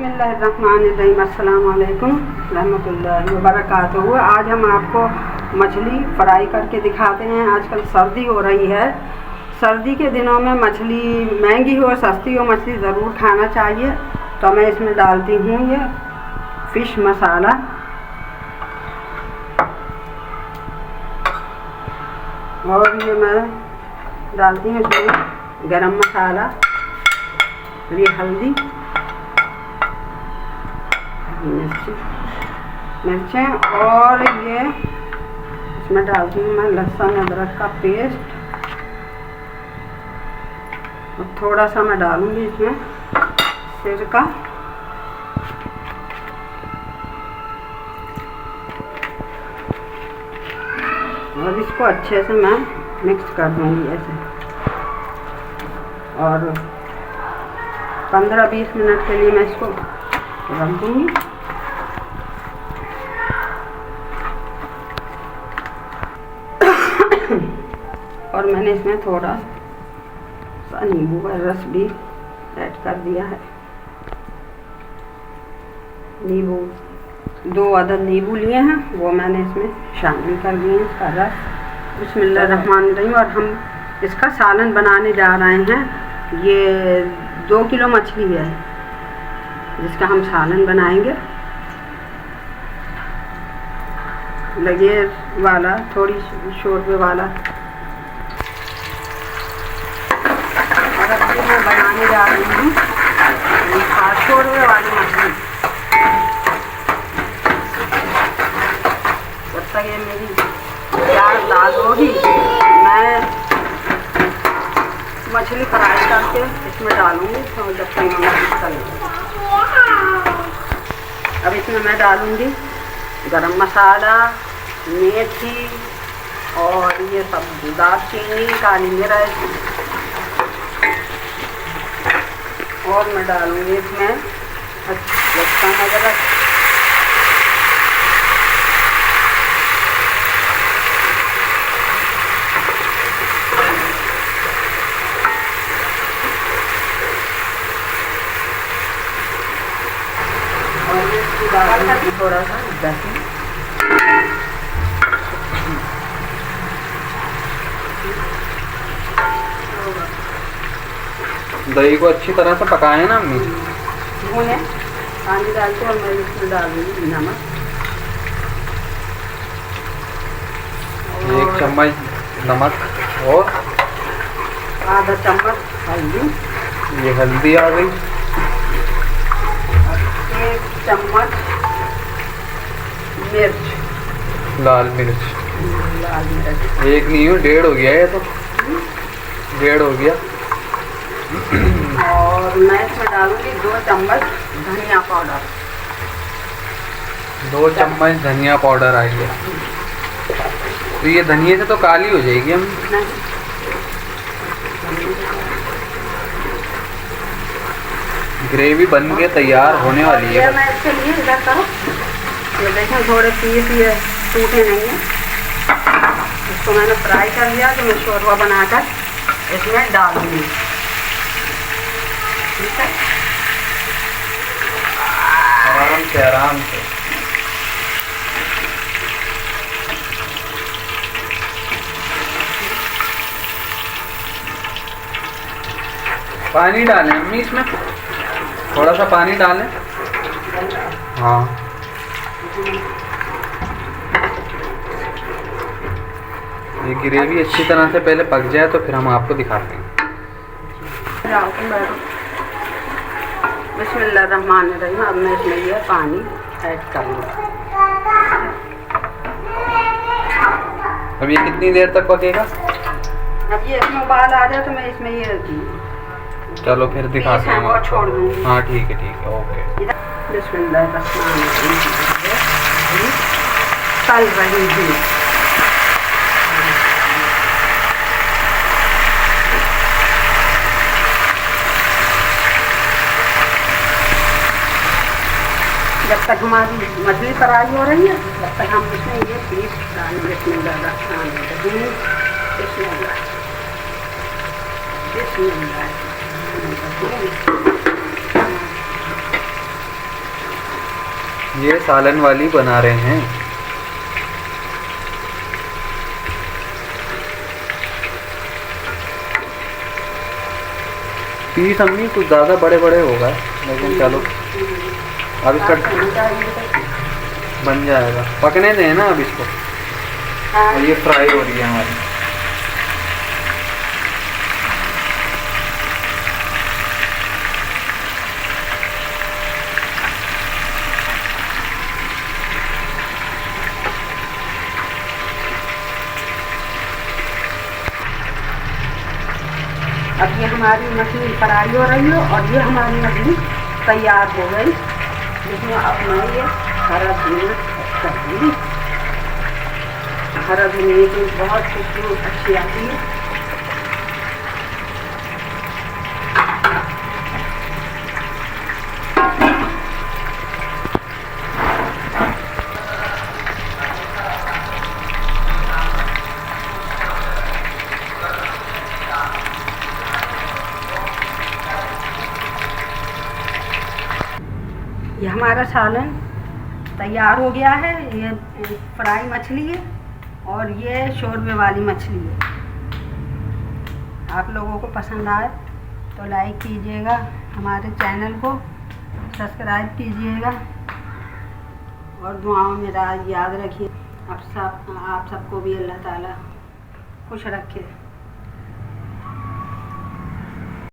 बिस्मिल्लाहिर्रहमानिर्रहीम। अस्सलाम वालेकुम रहमतुल्लाहि व बरकातुहू। आज हम आपको मछली फ्राई करके दिखाते हैं। आजकल सर्दी हो रही है। सर्दी के दिनों में मछली महंगी हो सस्ती हो, मछली ज़रूर खाना चाहिए। तो मैं इसमें डालती हूँ ये फ़िश मसाला, और ये मैं डालती हूँ इसमें गरम मसाला, ये हल्दी, मिर्चें, और ये इसमें डालती हूँ मैं लहसुन अदरक का पेस्ट, और थोड़ा सा मैं डालूँगी इसमें सिरका, और इसको अच्छे से मैं मिक्स कर दूँगी ऐसे, और 15-20 मिनट के लिए मैं इसको रख दूँगी। और मैंने इसमें थोड़ा सा नींबू का रस भी ऐड कर दिया है। नींबू 2 अदद नींबू लिए हैं, वो मैंने इसमें शामिल कर दिए हैं, इसका रस। बिस्मिल्लाहिर्रहमानिर्रहीम। और हम इसका सालन बनाने जा रहे हैं। ये 2 किलो मछली है जिसका हम सालन बनाएंगे। लगे वाला, थोड़ी शोरबे वाला। और अब मैं बनाने जा रही हूँ शोरबे वाली मछली। जब तक ये मेरी प्याज लाल होगी, मैं मछली फ्राई करके इसमें डालूँगी। तो जब तक मैं करूँगी, अब इसमें मैं डालूँगी गरम मसाला, मेथी, और ये सब दालचीनी, काली मिर्च, और मैं डालूँगी इसमें लहसुन अदरक, और थोड़ा सा दही, दही को अच्छी तरह से पकाए ना अम्मी। भूने पानी डाल के, और मैं इसमें डालूंगी नमक, 1 चम्मच नमक, और आधा चम्मच हल्दी, ये हल्दी आ गई, 1 चम्मच मिर्च, लाल मिर्च। लाल मिर्च 1 नहीं हो, 1.5 हो गया ये तो, 1.5 हो गया। और मैं इसमें डालूंगी 2 चम्मच धनिया पाउडर, 2 चम्मच धनिया पाउडर आ गया। तो ये धनिया से तो काली हो जाएगी हम। ग्रेवी बन के तैयार होने वाली है। मैं इसके लिए इधर करो, ये देखें थोड़े पीस ये टूटे नहीं हैं। इसको मैंने फ्राई कर लिया, तो मैं शोरबा बनाकर इसमें डालूंगी। ठीक है, आराम से आराम से। पानी डालें अम्मी, इसमें थोड़ा सा पानी डालें। हाँ, ये ग्रेवी अच्छी तरह से पहले पक जाए तो फिर हम आपको दिखाते हैं। बिस्मिल्लाहिर्रहमानिर्रहीम। अब मैं इसमें ये पानी ऐड करूँगा। अब ये कितनी देर तक पकेगा? अब ये इसमें उबाल आ जाए तो मैं इसमें ये चलो फिर दिखाते हैं और छोड़ दूँगी। हाँ ठीक है, ओके। बिस्मिल्लाहिर्रहमानिर्रहीम। तल रही थी। जब तक हमारी मछली फ्राई हो रही है, तब तक हम इसमें ये पीस डालेंगे। ये सालन वाली बना रहे हैं। पीस अम्मी कुछ ज़्यादा बड़े बड़े हो गए, लेकिन चलो अब इसका बन जाएगा। पकने दें ना अब इसको। और ये फ्राई हो रही है हमारी। अब ये हमारी मछली फ्राई हो रही है और ये हमारी मछली तैयार हो गई, जिसमें अब मैं ये हरा धनिया कर दूँगी। हरा धनिया की बहुत खुशबू अच्छी आती है। ये हमारा सालन तैयार हो गया है। ये फ्राई मछली है और ये शोरबे वाली मछली है। आप लोगों को पसंद आए तो लाइक कीजिएगा, हमारे चैनल को सब्सक्राइब कीजिएगा और दुआओं में याद रखिए। आप सबको भी अल्लाह ताला खुश रखे।